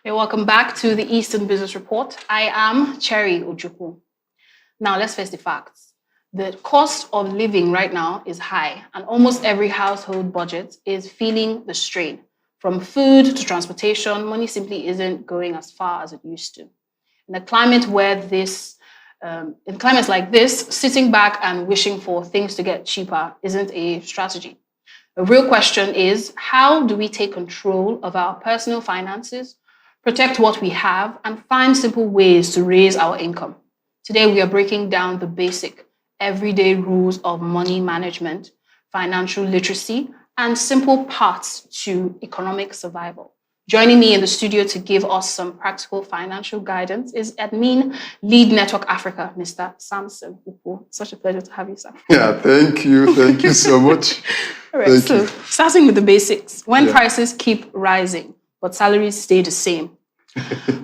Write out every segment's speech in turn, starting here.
Hey, welcome back to the Eastern Business Report. I am Cherry Ojukwu. Now, let's face the facts. The cost of living right now is high, and almost every household budget is feeling the strain. From food to transportation, money simply isn't going as far as it used to. In a climate in climates like this, sitting back and wishing for things to get cheaper isn't a strategy. The real question is, how do we take control of our personal finances, protect what we have, and find simple ways to raise our income? Today, we are breaking down the basic, everyday rules of money management, financial literacy, and simple paths to economic survival. Joining me in the studio to give us some practical financial guidance is Admin Lead Network Africa, Mr. Sampson Ukwu. Such a pleasure to have you, sir. Yeah, thank you. Thank you so much. All right, so starting with the basics. When prices keep rising, but salaries stay the same,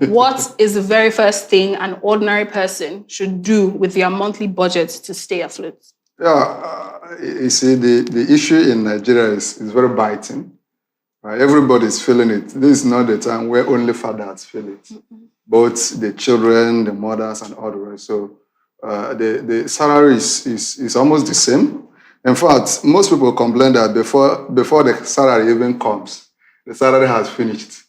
what is the very first thing an ordinary person should do with their monthly budget to stay afloat? Yeah, you see, the issue in Nigeria is very biting. Right? Everybody's feeling it. This is not the time where only fathers feel it. Both the children, the mothers, and all the rest. So the salary is almost the same. In fact, most people complain that before the salary even comes, the salary has finished.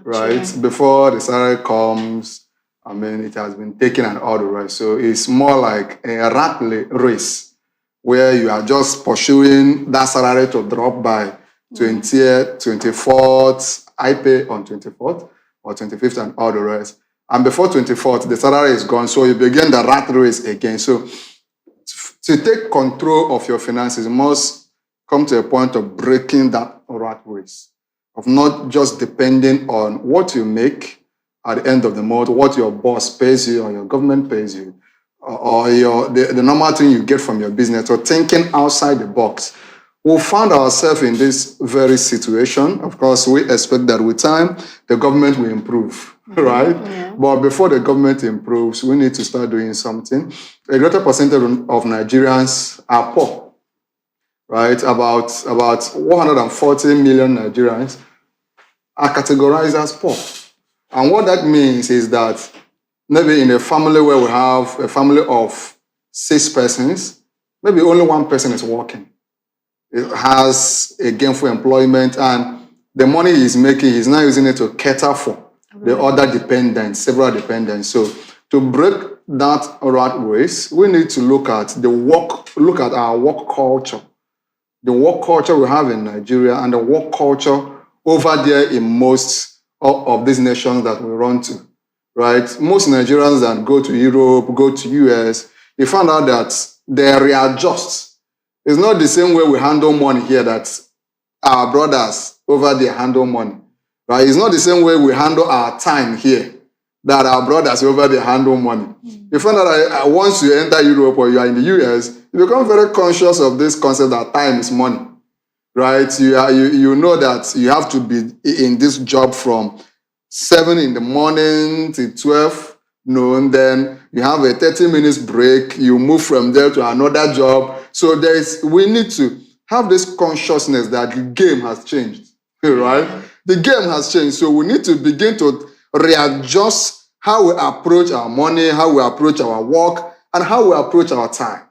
Right? Before the salary comes, it has been taken and all the rest. So it's more like a rat race where you are just pursuing that salary to drop by 20th, 24th, I pay on 24th or 25th and all the rest. And before 24th, the salary is gone. So you begin the rat race again. So to take control of your finances, you must come to a point of breaking that rat race, of not just depending on what you make at the end of the month, what your boss pays you or your government pays you, or the normal thing you get from your business, or thinking outside the box. We found ourselves in this very situation. Of course, we expect that with time, the government will improve, right? Yeah. But before the government improves, we need to start doing something. A greater percentage of Nigerians are poor, right? About 140 million Nigerians are categorized as poor. And what that means is that maybe in a family where we have a family of 6 persons, maybe only one person is working. It has a gainful employment, and the money he's making, he's not using it to cater for the other dependents, several dependents. So to break that rat race, we need to look at our work culture. The work culture we have in Nigeria and the work culture over there in most of these nations that we run to, right? Most Nigerians that go to Europe, go to US, you find out that they readjust. It's not the same way we handle money here that our brothers over there handle money, right? It's not the same way we handle our time here that our brothers over there handle money. You find out that once you enter Europe or you are in the US, you become very conscious of this concept that time is money, right? You know that you have to be in this job from 7 in the morning to 12 noon, then you have a 30 minutes break, you move from there to another job. So we need to have this consciousness that the game has changed, right? The game has changed. So we need to begin to readjust how we approach our money, how we approach our work, and how we approach our time.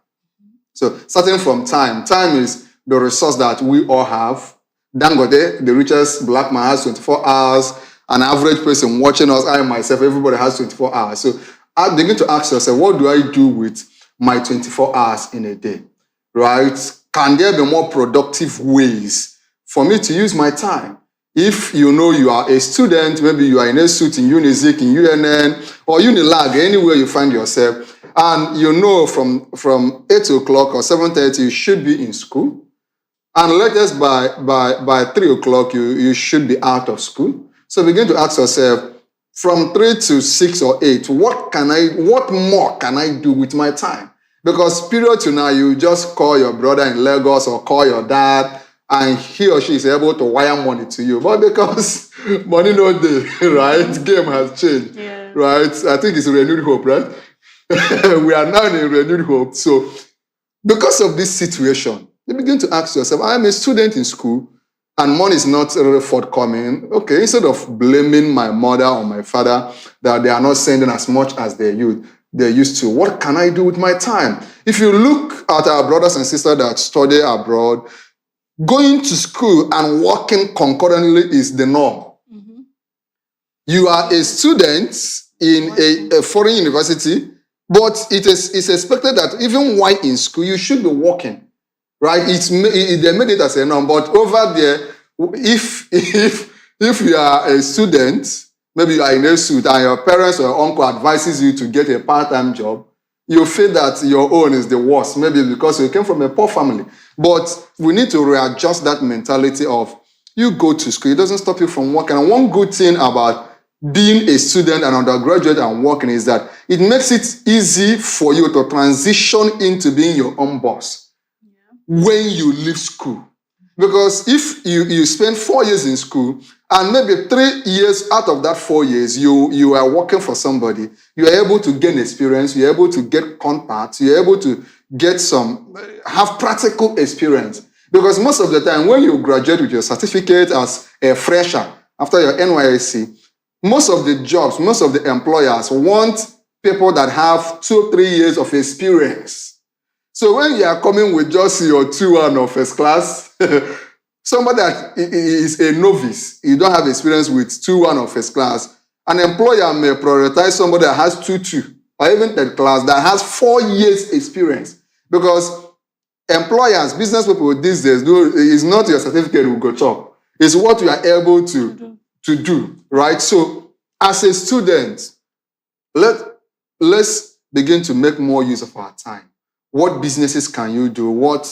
So starting from time is the resource that we all have. Dangote, the richest black man, has 24 hours. An average person watching us, I myself, everybody has 24 hours. So I begin to ask yourself, what do I do with my 24 hours in a day, right? Can there be more productive ways for me to use my time? If you know you are a student, maybe you are in a suit in Unizik, in UNN, or Unilag, anywhere you find yourself, and you know from 8 o'clock or 7:30 you should be in school, and latest by 3 o'clock you should be out of school. So begin to ask yourself, from 3 to 6 or 8, what more can I do with my time? Because period to now, you just call your brother in Lagos or call your dad, and he or she is able to wire money to you. But because money no day, right? Game has changed, right? I think it's renewed hope, right? We are now in renewed hope. So because of this situation, you begin to ask yourself, I'm a student in school, and money is not really forthcoming, okay, instead of blaming my mother or my father that they are not sending as much as they used to, what can I do with my time? If you look at our brothers and sisters that study abroad, going to school and working concurrently is the norm. Mm-hmm. You are a student in a foreign university, but it's expected that even while in school, you should be working. Right? They made it as a norm, but over there, if you are a student, maybe you are in a suit and your parents or uncle advises you to get a part-time job, you feel that your own is the worst, maybe because you came from a poor family. But we need to readjust that mentality of you go to school, it doesn't stop you from working. And one good thing about being a student and undergraduate and working is that it makes it easy for you to transition into being your own boss when you leave school. Because if you spend 4 years in school and maybe 3 years out of that 4 years, you are working for somebody, you are able to gain experience, you're able to get contacts, you're able to have practical experience. Because most of the time when you graduate with your certificate as a fresher after your NYSC, most of the jobs, most of the employers want people that have 2 or 3 years of experience. So when you are coming with just your 2-1 or first class, somebody that is a novice, you don't have experience with 2-1 or first class, an employer may prioritize somebody that has 2-2 or even third class that has 4 years experience. Because employers, business people these days, is not your certificate will go chop. It's what you are able to do, right? So as a student, let's begin to make more use of our time. What businesses can you do? What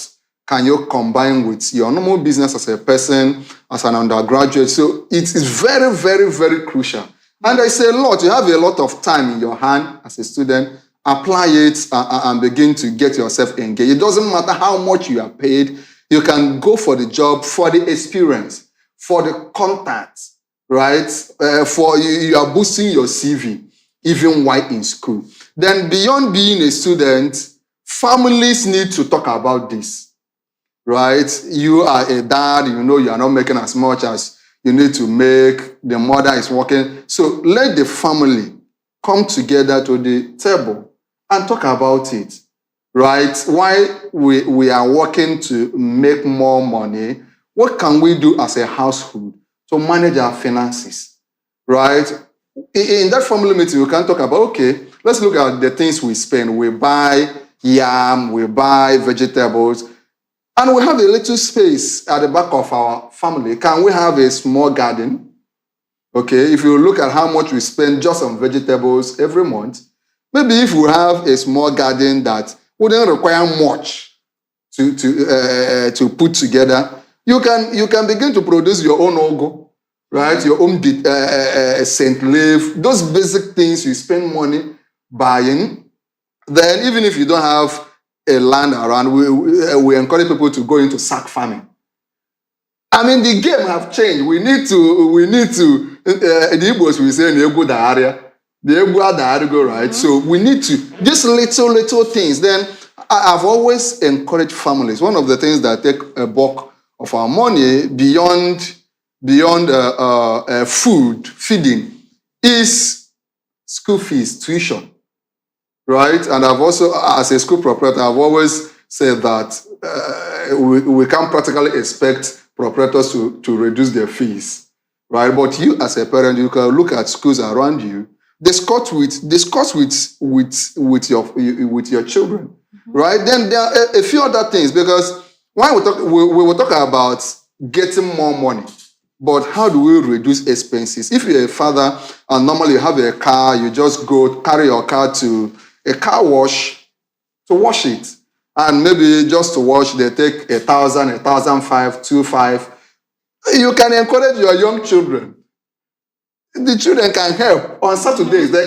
can you combine with your normal business as a person, as an undergraduate? So it is very, very, very crucial. And I say a lot. You have a lot of time in your hand as a student. Apply it and begin to get yourself engaged. It doesn't matter how much you are paid. You can go for the job, for the experience, for the contacts, right? You are boosting your CV, even while in school. Then beyond being a student, families need to talk about this, right? You are a dad, you are not making as much as you need to make. The mother is working. So let the family come together to the table and talk about it, right? Why we are working to make more money, what can we do as a household to manage our finances, right? In that family meeting, we can talk about, okay, let's look at the things we spend. We buy yam, we buy vegetables, and we have a little space at the back of our family. Can we have a small garden? Okay, if you look at how much we spend just on vegetables every month, maybe if we have a small garden that wouldn't require much to put together, you can begin to produce your own ugu, right? Your own scent leaf, those basic things you spend money buying. Then even if you don't have a land around, we encourage people to go into sack farming. I mean, the game have changed. We need to. The Igbos will say the right? So we need to just little things. Then I've always encouraged families. One of the things that take a bulk of our money beyond food feeding is school fees, tuition. Right? And I've also, as a school proprietor, I've always said that we can't practically expect proprietors to reduce their fees, right? But you, as a parent, you can look at schools around you, discuss with your children, right? Then there are a few other things, because when we will talk about getting more money, but how do we reduce expenses? If you're a father and normally you have a car, you just go carry your car to a car wash to wash it. And maybe just to wash, they take 1,000, 1,500, 2,500. You can encourage your young children. The children can help. On Saturdays, they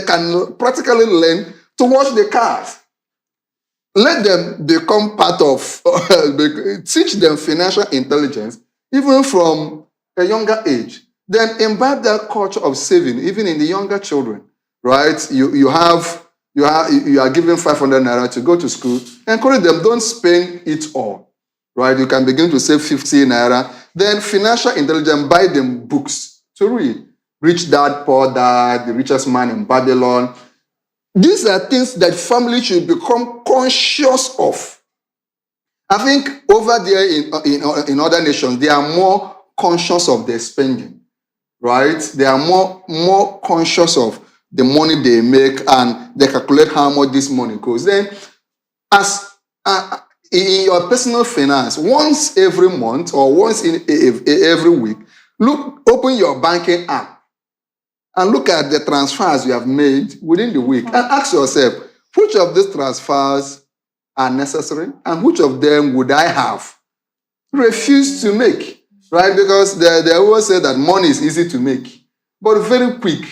can practically learn to wash the cars. Let them become part of, teach them financial intelligence, even from a younger age. Then imbibe that culture of saving, even in the younger children. Right? You are given 500 naira to go to school. Encourage them, don't spend it all. right? You can begin to save 50 naira. Then financial intelligence, buy them books to read. Rich Dad, Poor Dad, The Richest Man in Babylon. These are things that families should become conscious of. I think over there in other nations, they are more conscious of their spending, right? They are more conscious of the money they make, and they calculate how much this money goes. Then, as in your personal finance, once every month or once in every week, open your banking app and look at the transfers you have made within the week, and ask yourself, which of these transfers are necessary and which of them would I have refused to make, right? Because they always say that money is easy to make, but very quick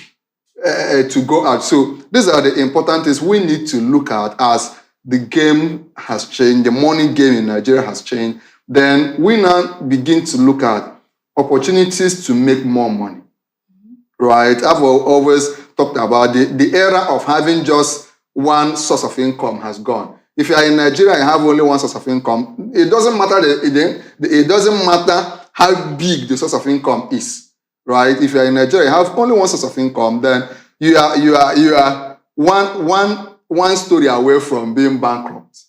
to go out. So these are the important things we need to look at as the game has changed, the money game in Nigeria has changed. Then we now begin to look at opportunities to make more money, right? I've always talked about the era of having just one source of income has gone. If you are in Nigeria and have only one source of income, it doesn't matter. It doesn't matter how big the source of income is, right? If you are in Nigeria, you have only one source of income, then you are one story away from being bankrupt,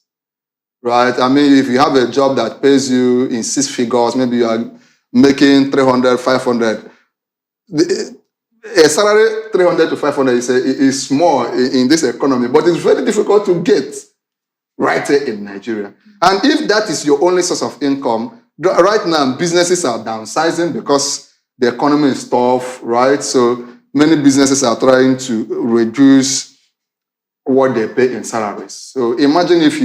right? I mean, if you have a job that pays you in 6 figures, maybe you are making 300, 500. A salary 300 to 500 is small in this economy, but it's very difficult to get right here in Nigeria. And if that is your only source of income, right now businesses are downsizing because the economy is tough, right? So many businesses are trying to reduce what they pay in salaries. So imagine if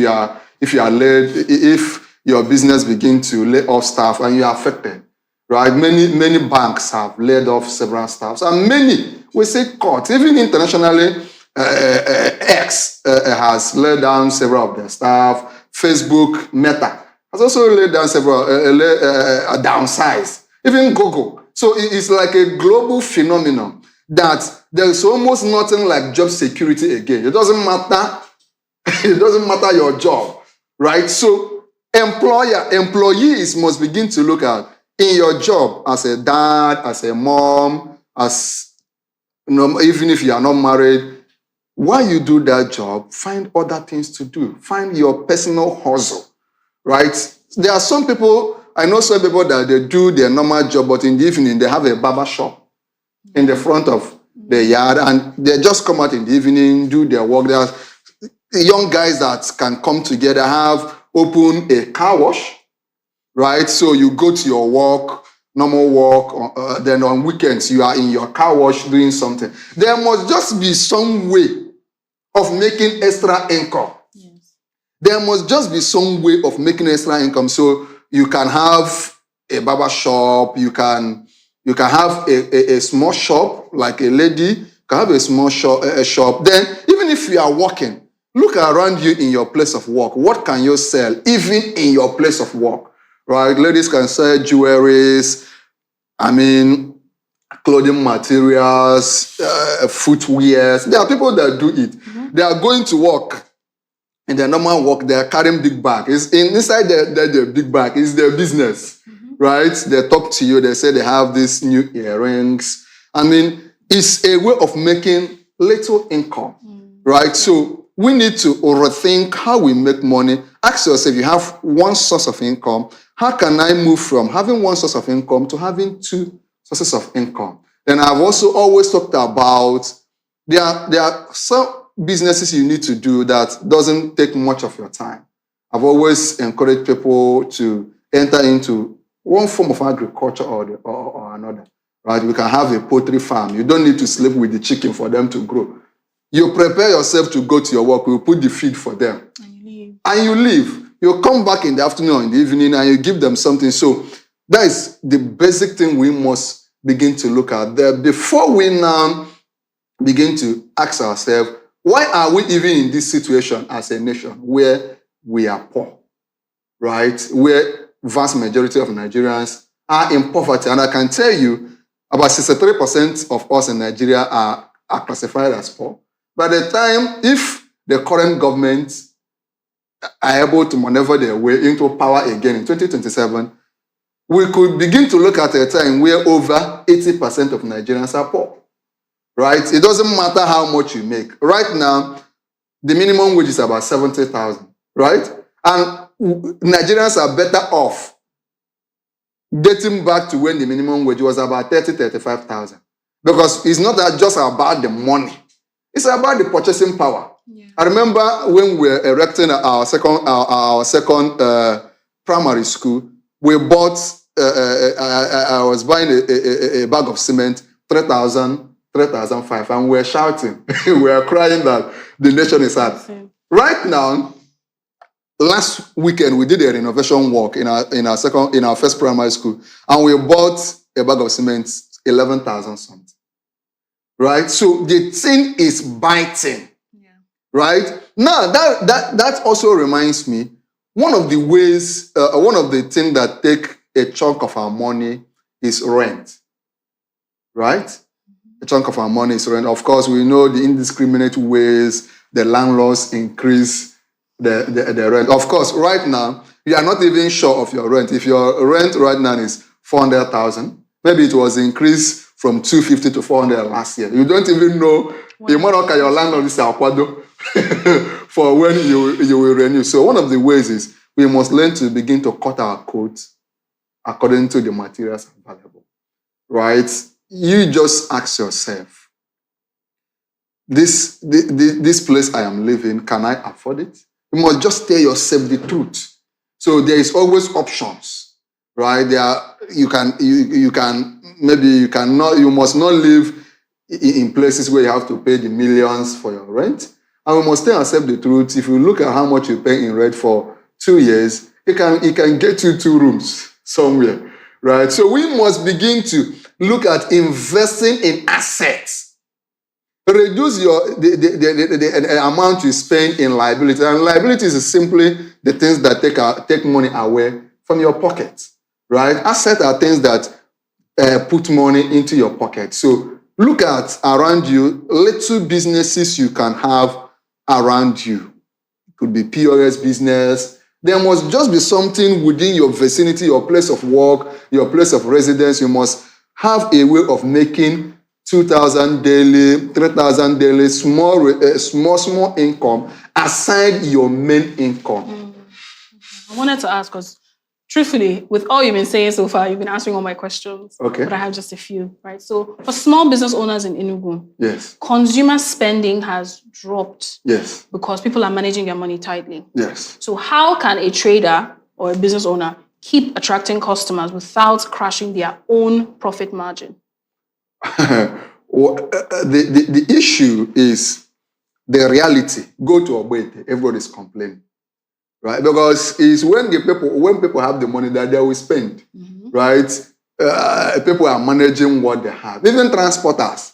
your business begins to lay off staff and you are affected, right? Many banks have laid off several staffs, and many, we say cut. Even internationally, X has laid down several of their staff. Facebook, Meta, has also laid down several, downsized. Even Google. So it's like a global phenomenon that there's almost nothing like job security again. It doesn't matter. It doesn't matter your job, right? So employees must begin to look at in your job as a dad, as a mom, even if you are not married. While you do that job, find other things to do. Find your personal hustle, right? There are some people, I know some people that they do their normal job, but in the evening they have a barber shop in the front of the yard, and they just come out in the evening, do their work. There are young guys that can come together, open a car wash, right? So you go to your work, normal work, then on weekends you are in your car wash doing something. There must just be some way of making extra income. Yes. There must just be some way of making extra income. So you can have a barber shop, you can have a small shop, like a lady can have a small shop. Then even if you are working, look around you in your place of work. What can you sell even in your place of work, right? Ladies can sell jewelries, clothing materials, footwear. There are people that do it. Mm-hmm. They are going to work. In their normal work, they are carrying big bag. Inside the big bag is their business, mm-hmm. right? They talk to you. They say they have these new earrings. It's a way of making little income, right? So we need to rethink how we make money. Ask yourself, you have one source of income. How can I move from having one source of income to having two sources of income? Then I've also always talked about there are some businesses you need to do that doesn't take much of your time. I've always encouraged people to enter into one form of agriculture or another, right? We can have a poultry farm. You don't need to sleep with the chicken for them to grow. You prepare yourself to go to your work. You put the feed for them. And you leave. You come back in the afternoon or in the evening and you give them something. So that is the basic thing we must begin to look at there before we now begin to ask ourselves, why are we even in this situation as a nation where we are poor, right? Where vast majority of Nigerians are in poverty. And I can tell you about 63% of us in Nigeria are classified as poor. By the time, if the current government are able to maneuver their way into power again in 2027, we could begin to look at a time where over 80% of Nigerians are poor. Right? It doesn't matter how much you make. Right now, the minimum wage is about 70,000. Right? And Nigerians are better off getting back to when the minimum wage was about 35,000. Because it's not just about the money. It's about the purchasing power. Yeah. I remember when we were erecting our second primary school, we bought, I was buying a bag of cement, 3,500, and we were shouting. We were crying that the nation is hard. Right now, last weekend, we did a renovation work in our first primary school, and we bought a bag of cement, 11,000 something. Right? So the thing is biting. Yeah. Right? Now, that also reminds me, one of the ways, one of the things that take a chunk of our money is rent. Right? Mm-hmm. A chunk of our money is rent. Of course, we know the indiscriminate ways the landlords increase the rent. Of course, right now, you are not even sure of your rent. If your rent right now is 400,000, maybe it was increased from 250 to 400 last year. You don't even know your landlord is akwado for when you will renew. So one of the ways is we must learn to begin to cut our coats according to the materials available. Right? You just ask yourself, this place I am living, can I afford it? You must just tell yourself the truth. So there is always options, right? You must not live in places where you have to pay the millions for your rent. And we must tell ourselves the truth. If you look at how much you pay in rent for 2 years, it can get you 2 rooms somewhere, right? So we must begin to look at investing in assets. Reduce the amount you spend in liability. And liabilities is simply the things that take money away from your pocket, right? Assets are things that put money into your pocket. So look at around you, little businesses you can have around you. It could be POS business. There must just be something within your vicinity, your place of work, your place of residence. You must have a way of making 2,000 daily, 3,000 daily, small income aside your main income. I wanted to ask, because truthfully, with all you've been saying so far, you've been answering all my questions. Okay. But I have just a few, right? So for small business owners in Enugu, yes, consumer spending has dropped. Yes. Because people are managing their money tightly. Yes. So how can a trader or a business owner keep attracting customers without crashing their own profit margin? The issue is the reality. Go to Ogbete, everybody's complaining, right? Because it's when people have the money that they will spend, right? People are managing what they have. Even transporters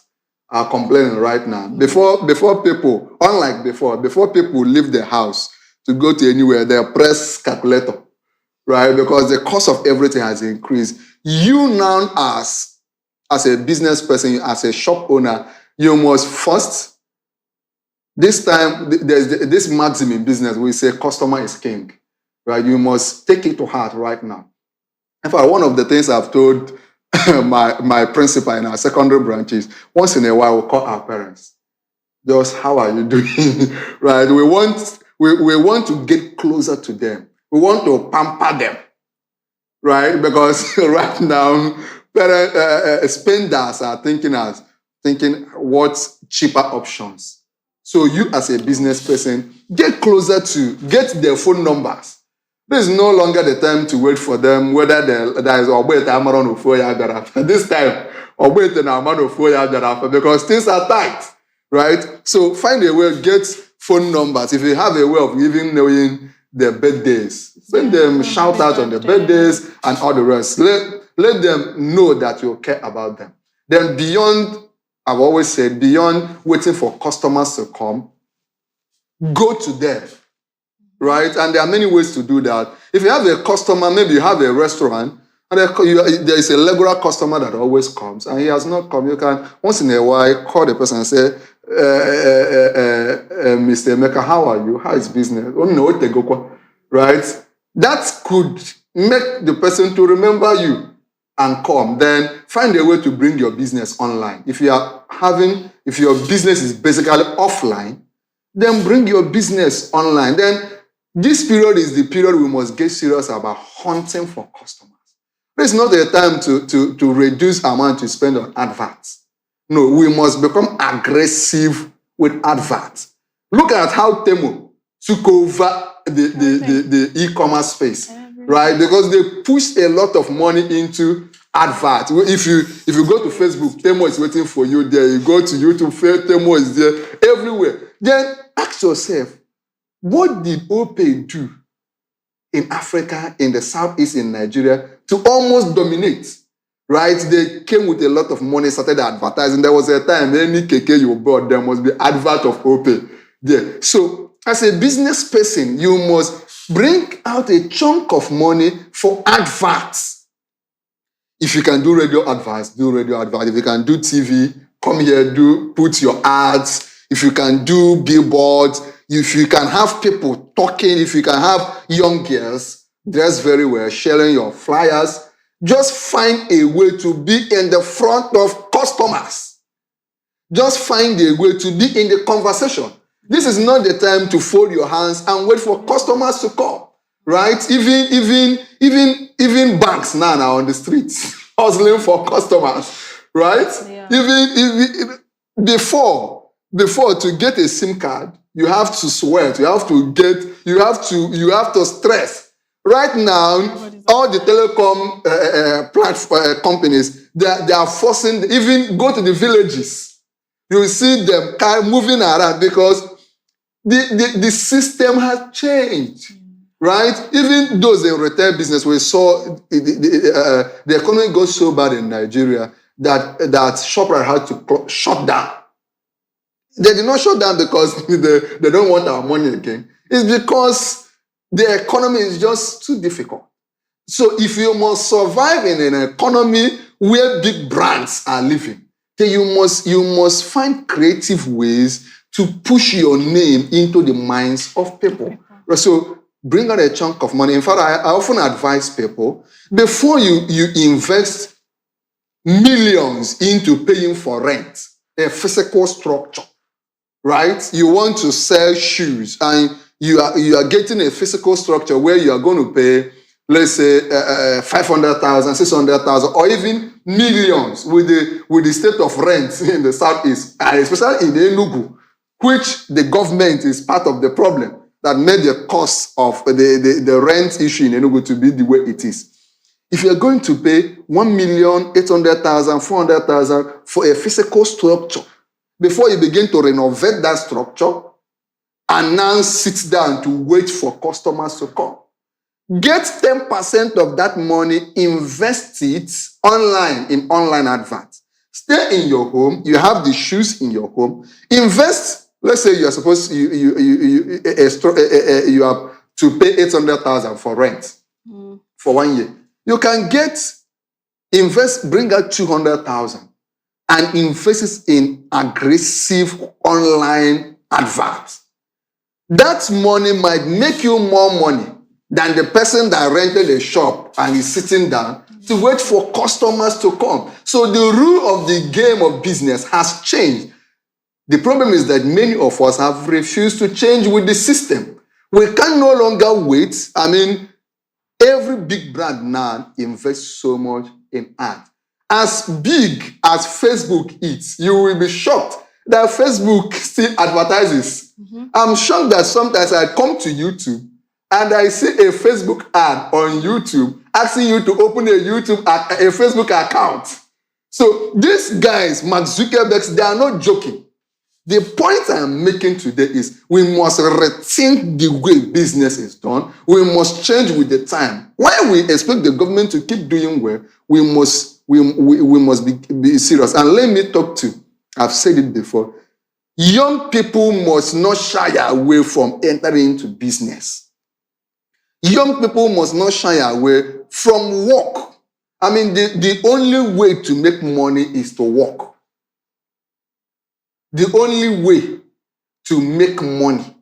are complaining right now. Before people, unlike before people leave their house to go to anywhere, they press calculator, right? Because the cost of everything has increased. You now as a business person, as a shop owner, you must first, this time, there's this maxim in business, we say customer is king, right? You must take it to heart right now. In fact, one of the things I've told my principal in our secondary branches, once in a while, we'll call our parents. Just, how are you doing? Right? We want to get closer to them. We want to pamper them, right? Because right now, spenders are thinking what's cheaper options. So you as a business person, get closer to, get their phone numbers. This is no longer the time to wait for them, whether there is Ogbete Amaron Ufoya Darafa. This time, Ogbete Amaron Ufoya Darafa, because things are tight, right? So find a way, get phone numbers. If you have a way of even knowing their birthdays, send them shout out on their birthdays and all the rest. Let them know that you care about them. Then beyond, I've always said, beyond waiting for customers to come, go to them, right? And there are many ways to do that. If you have a customer, maybe you have a restaurant, and there is a regular customer that always comes, and he has not come, you can, once in a while, call the person and say, Mr. Emeka, how are you? How is business? Oh no, right? That could make the person to remember you and come. Then find a way to bring your business online. If your business is basically offline, then bring your business online. Then this period is the period we must get serious about hunting for customers. It's not a time to reduce amount to spend on adverts. No, we must become aggressive with adverts. Look at how Temu took over the e-commerce space, right? Because they pushed a lot of money into adverts. If you go to Facebook, Temu is waiting for you there. You go to YouTube, Temu is there, everywhere. Then ask yourself, what did OPay do in Africa, in the Southeast, in Nigeria, to almost dominate? Right? They came with a lot of money, started advertising. There was a time, any keke you bought, there must be advert of OPay there. So, as a business person, you must bring out a chunk of money for adverts. If you can do radio adverts, do radio adverts. If you can do TV, come here, put your ads. If you can do billboards, if you can have people talking, if you can have young girls dressed very well, sharing your flyers, just find a way to be in the front of customers. Just find a way to be in the conversation. This is not the time to fold your hands and wait for customers to come, right? Even banks now are on the streets hustling for customers, right? Yeah. Even before to get a SIM card, you have to sweat, you have to stress. Right now, all the telecom companies, they are forcing, even go to the villages. You will see them moving around because the system has changed, right? Even those in retail business, we saw the economy got so bad in Nigeria that ShopRite had to shut down. They did not shut down because they don't want our money again. It's because the economy is just too difficult. So if you must survive in an economy where big brands are living, then you must find creative ways to push your name into the minds of people. So bring out a chunk of money. In fact, I often advise people, before you invest millions into paying for rent, a physical structure, right? You want to sell shoes and you are getting a physical structure where you are going to pay, let's say, 500,000, 600,000, or even millions with the state of rent in the Southeast, and especially in Enugu, which the government is part of the problem that made the cost of the rent issue in Enugu to be the way it is. If you're going to pay 1,800,000, 400,000 for a physical structure, before you begin to renovate that structure, and now sit down to wait for customers to come. Get 10% of that money, invest it online in online adverts. Stay in your home. You have the shoes in your home. Invest. Let's say you are supposed you have to pay 800,000 for rent for 1 year. You can bring out 200,000 and invest it in aggressive online adverts. That money might make you more money than the person that rented a shop and is sitting down to wait for customers to come. So the rule of the game of business has changed. The problem is that many of us have refused to change with the system. We can no longer wait. I mean, every big brand now invests so much in ads. As big as Facebook is, you will be shocked that Facebook still advertises. I'm shocked that sometimes I come to YouTube and I see a Facebook ad on YouTube asking you to open a Facebook account. So these guys, Mark Zuckerberg, they are not joking. The point I'm making today is we must rethink the way business is done. We must change with the time. While we expect the government to keep doing well, we must be serious. And let me talk to, I've said it before, young people must not shy away from entering into business. Young people must not shy away from work. I mean, the only way to make money is to work. the only way to make money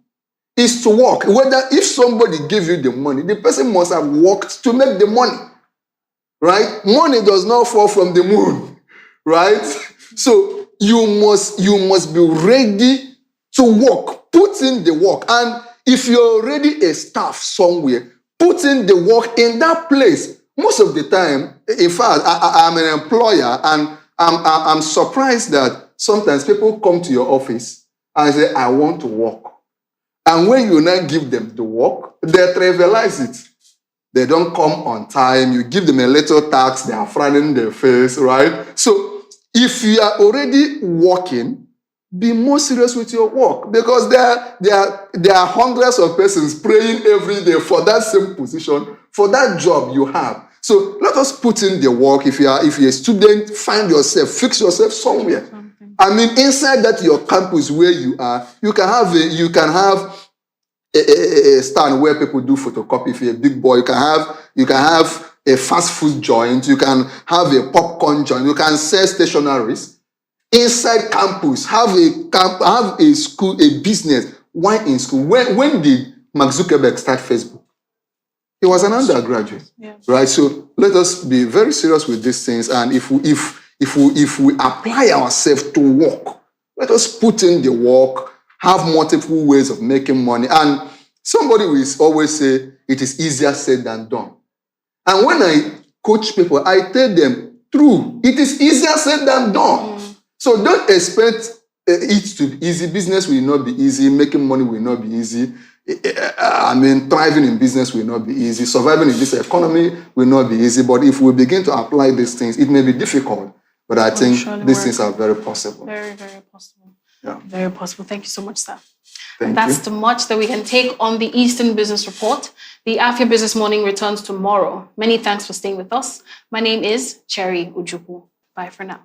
is to work. Whether if somebody gives you the money, the person must have worked to make the money, right? Money does not fall from the moon, right? So you must be ready to work, put in the work. And if you're already a staff somewhere, put in the work in that place. Most of the time, in fact, I'm an employer, and I'm surprised that sometimes people come to your office and say, I want to work. And when you now give them the work, they trivialize it. They don't come on time. You give them a little tax, they are frowning their face, right? So if you are already working, be more serious with your work, because there are hundreds of persons praying every day for that same position, for that job you have. So let us put in the work. If you're a student, find yourself, fix yourself somewhere. I mean, inside that your campus where you are, you can have a stand where people do photocopy. If you're a big boy, you can have a fast food joint. You can have a popcorn joint. You can sell stationaries inside campus. Have a school, a business. Why in school? When did Mark Zuckerberg start Facebook? He was an undergraduate, right? So let us be very serious with these things. And if we apply ourselves to work, let us put in the work, have multiple ways of making money. And somebody will always say, it is easier said than done. And when I coach people, I tell them, true, it is easier said than done. So don't expect it to be easy. Business will not be easy. Making money will not be easy. I mean, thriving in business will not be easy. Surviving in this economy will not be easy. But if we begin to apply these things, it may be difficult. But I think these things are very possible. Very, very possible. Yeah. Very possible. Thank you so much, sir. That's too much that we can take on the Eastern Business Report. The Afia Business Morning returns tomorrow. Many thanks for staying with us. My name is Cherry Ojukwu. Bye for now.